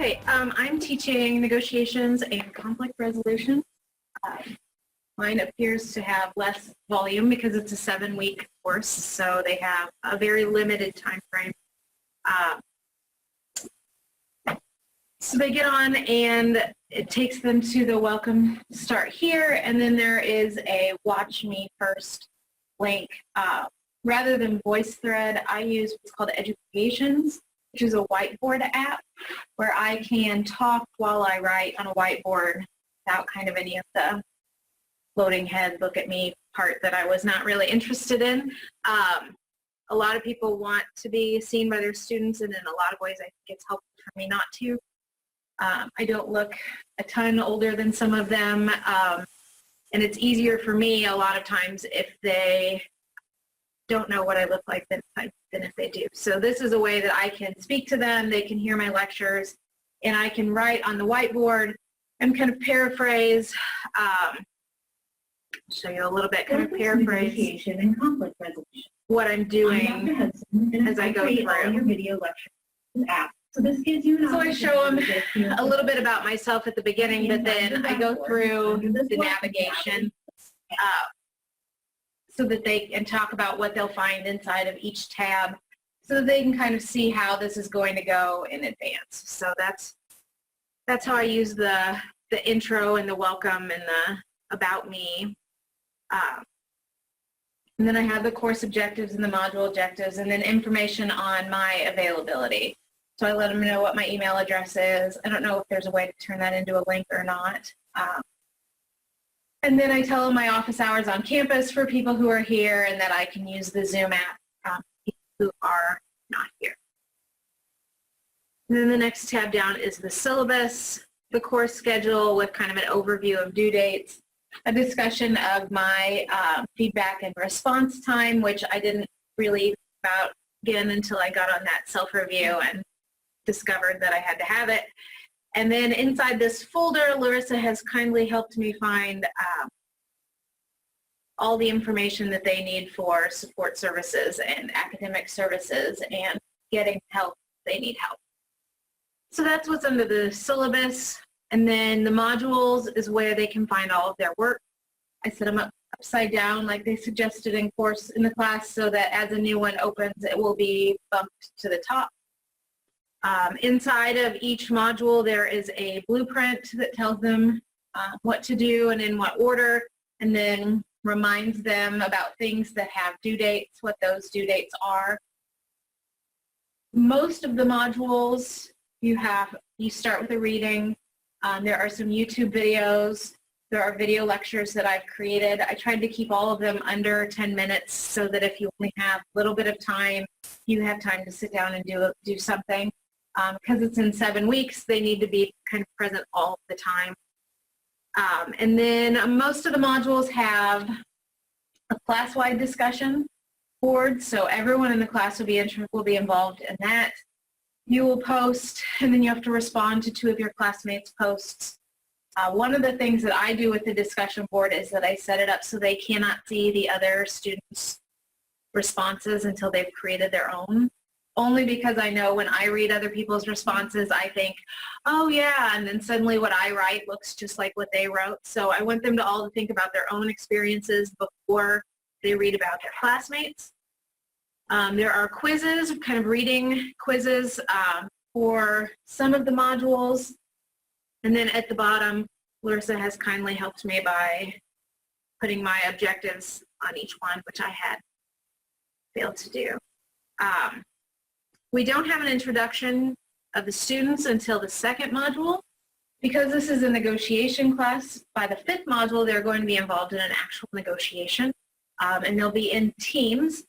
Okay, I'm teaching negotiations and conflict resolution. Mine appears to have less volume because it's a 7-week course, so they have a very limited time frame. So they get on and it takes them to the welcome start here, and then there is a watch me first link. Rather than VoiceThread, I use what's called Educations, which is a whiteboard app where I can talk while I write on a whiteboard without kind of any of the floating head, look at me part that I was not really interested in. A lot of people want to be seen by their students, and in a lot of ways I think it's helpful for me not to. I don't look a ton older than some of them, and it's easier for me a lot of times if they don't know what I look like than if they do. So this is a way that I can speak to them, they can hear my lectures, and I can write on the whiteboard and kind of paraphrase, show you a little bit, kind of paraphrase and conflict resolution. what I'm doing Hudson, as I go through. Your video lecture app. So this gives you So I show them a little bit about myself at the beginning, but then I go through the navigation so that they can talk about what they'll find inside of each tab so that they can kind of see how this is going to go in advance. So that's how I use the intro and the welcome and the about me. And then I have the course objectives and the module objectives, and then information on my availability. So I let them know what my email address is. I don't know if there's a way to turn that into a link or not. And then I tell them my office hours on campus for people who are here, and that I can use the Zoom app for people who are not here. And then the next tab down is the syllabus, the course schedule with kind of an overview of due dates, a discussion of my feedback and response time, which I didn't really about again until I got on that self-review and discovered that I had to have it. And then inside this folder, Larissa has kindly helped me find all the information that they need for support services and academic services and getting help if they need help. So that's what's under the syllabus. And then the modules is where they can find all of their work. I set them up upside down like they suggested in the class so that as a new one opens, it will be bumped to the top. Inside of each module, there is a blueprint that tells them what to do and in what order, and then reminds them about things that have due dates, what those due dates are. Most of the modules, you start with a reading. There are some YouTube videos. There are video lectures that I've created. I tried to keep all of them under 10 minutes so that if you only have a little bit of time, you have time to sit down and do something. Because it's in 7 weeks, they need to be kind of present all the time. And then most of the modules have a class-wide discussion board, so everyone in the class will be involved in that. You will post, and then you have to respond to 2 of your classmates' posts. One of the things that I do with the discussion board is that I set it up so they cannot see the other students' responses until they've created their own. Only because I know when I read other people's responses, I think, oh yeah, and then suddenly what I write looks just like what they wrote. So I want them to all think about their own experiences before they read about their classmates. There are quizzes, kind of reading quizzes for some of the modules. And then at the bottom, Larissa has kindly helped me by putting my objectives on each one, which I had failed to do. We don't have an introduction of the students until the 2nd module. Because this is a negotiation class, by the 5th module, they're going to be involved in an actual negotiation, and they'll be in teams.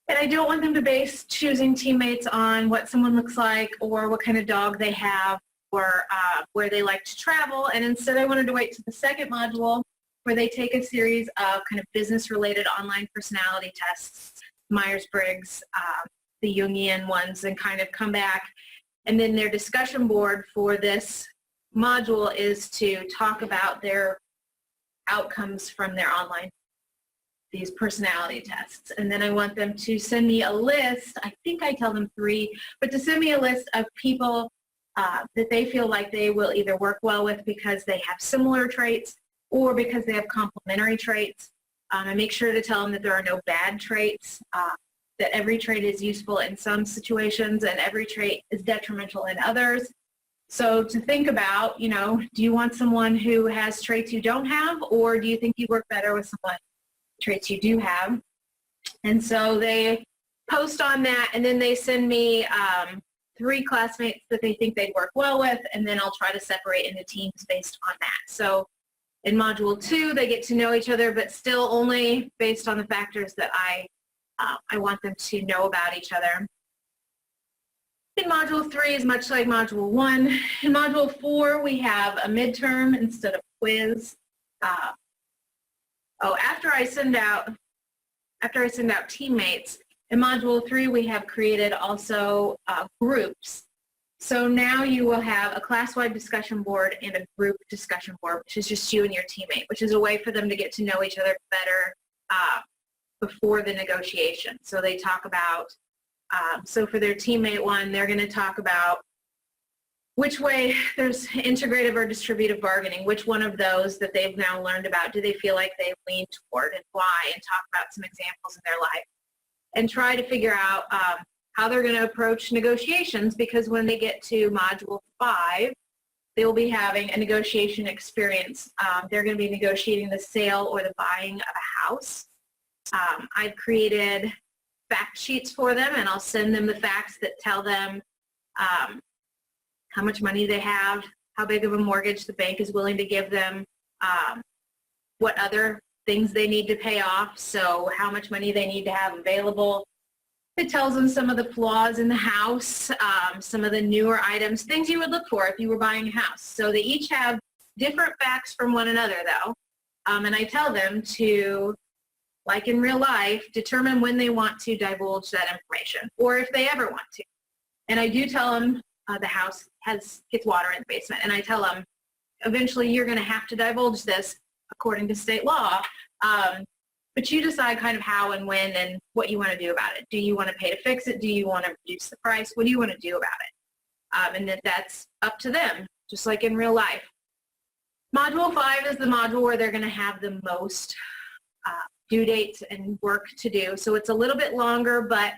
And I don't want them to base choosing teammates on what someone looks like or what kind of dog they have or where they like to travel. And instead, I wanted to wait to the 2nd module where they take a series of kind of business-related online personality tests, Myers-Briggs, the Jungian ones, and kind of come back. And then their discussion board for this module is to talk about their outcomes from their online, these personality tests. And then I want them to send me a list. I think I tell them 3, but to send me a list of people that they feel like they will either work well with because they have similar traits or because they have complementary traits. I make sure to tell them that there are no bad traits, that every trait is useful in some situations and every trait is detrimental in others. So to think about, you know, do you want someone who has traits you don't have, or do you think you work better with someone traits you do have? And so they post on that, and then they send me 3 classmates that they think they'd work well with, and then I'll try to separate into teams based on that. So in Module 2, they get to know each other, but still only based on the factors that I want them to know about each other. In Module 3 is much like Module 1. In Module 4, we have a midterm instead of quiz. After I send out teammates, in Module 3, we have created also groups. So now you will have a class-wide discussion board and a group discussion board, which is just you and your teammate, which is a way for them to get to know each other better before the negotiation. So they talk about, so for their teammate one, they're going to talk about which way there's integrative or distributive bargaining, which one of those that they've now learned about do they feel like they lean toward and why, and talk about some examples in their life and try to figure out how they're going to approach negotiations, because when they get to Module 5, they will be having a negotiation experience. They're going to be negotiating the sale or the buying of a house. I've created fact sheets for them, and I'll send them the facts that tell them how much money they have, how big of a mortgage the bank is willing to give them, what other things they need to pay off, so how much money they need to have available. It tells them some of the flaws in the house, some of the newer items, things you would look for if you were buying a house. So they each have different facts from one another, though, and I tell them to, like in real life, determine when they want to divulge that information, or if they ever want to. And I do tell them the house gets water in the basement, and I tell them eventually you're going to have to divulge this according to state law, but you decide kind of how and when and what you want to do about it. Do you want to pay to fix it? Do you want to reduce the price? What do you want to do about it? And that's up to them, just like in real life. Module 5 is the module where they're going to have the most due dates and work to do. So it's a little bit longer, but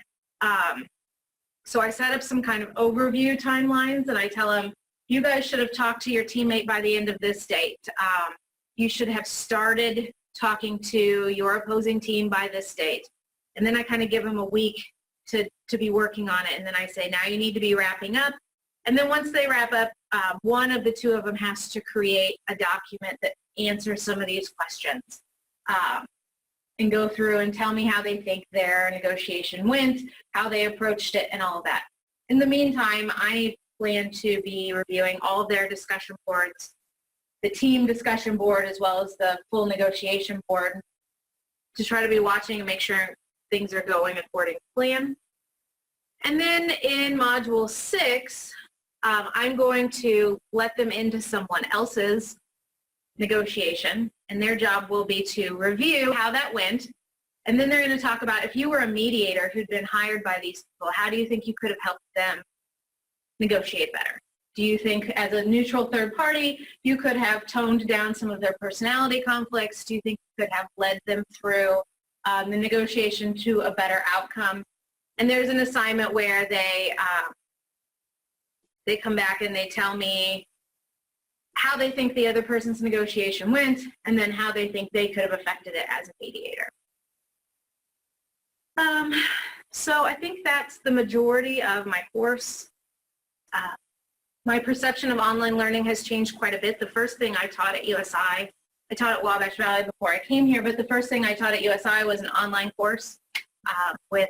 so I set up some kind of overview timelines, and I tell them, you guys should have talked to your teammate by the end of this date. You should have started talking to your opposing team by this date. And then I kind of give them a week to be working on it. And then I say, now you need to be wrapping up. And then once they wrap up, one of the two of them has to create a document that answers some of these questions and go through and tell me how they think their negotiation went, how they approached it, and all of that. In the meantime, I plan to be reviewing all of their discussion boards, the team discussion board as well as the full negotiation board, to try to be watching and make sure things are going according to plan. And then in Module 6, I'm going to let them into someone else's negotiation, and their job will be to review how that went. And then they're going to talk about, if you were a mediator who'd been hired by these people, how do you think you could have helped them negotiate better? Do you think as a neutral third party, you could have toned down some of their personality conflicts? Do you think you could have led them through the negotiation to a better outcome? And there's an assignment where they come back and they tell me how they think the other person's negotiation went, and then how they think they could have affected it as a mediator. So I think that's the majority of my course. My perception of online learning has changed quite a bit. The first thing I taught at USI, I taught at Wabash Valley before I came here, but the first thing I taught at USI was an online course. I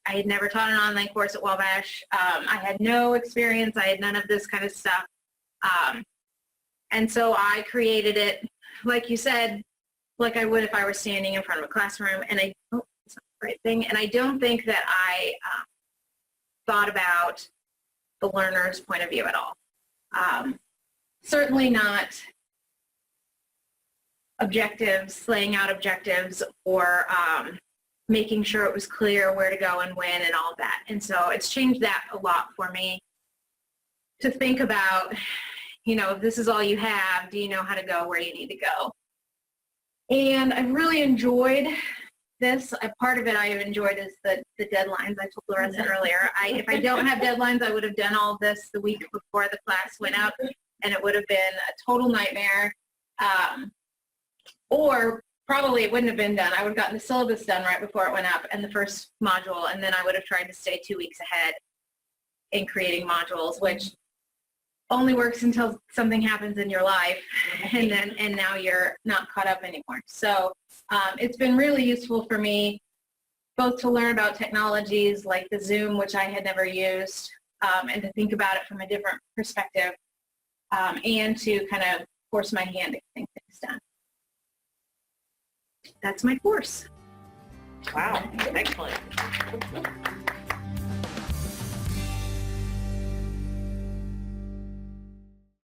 had never taught an online course at Wabash. I had no experience. I had none of this kind of stuff. And so I created it, like you said, like I would if I were standing in front of a classroom. And that's not the right thing. And I don't think that I thought about the learner's point of view at all. Certainly not objectives, laying out objectives, or making sure it was clear where to go and when and all that. And so it's changed that a lot for me. to think about, you know, if this is all you have, do you know how to go where you need to go? And I've really enjoyed this. A part of it I've enjoyed is the deadlines. I told Larissa earlier. If I don't have deadlines, I would have done all this the week before the class went up, and it would have been a total nightmare. Or probably it wouldn't have been done. I would have gotten the syllabus done right before it went up and the first module, and then I would have tried to stay 2 weeks ahead in creating modules, which only works until something happens in your life, and now you're not caught up anymore. So it's been really useful for me, both to learn about technologies like the Zoom, which I had never used, and to think about it from a different perspective, and to kind of force my hand to get things done. That's my course. Wow, excellent.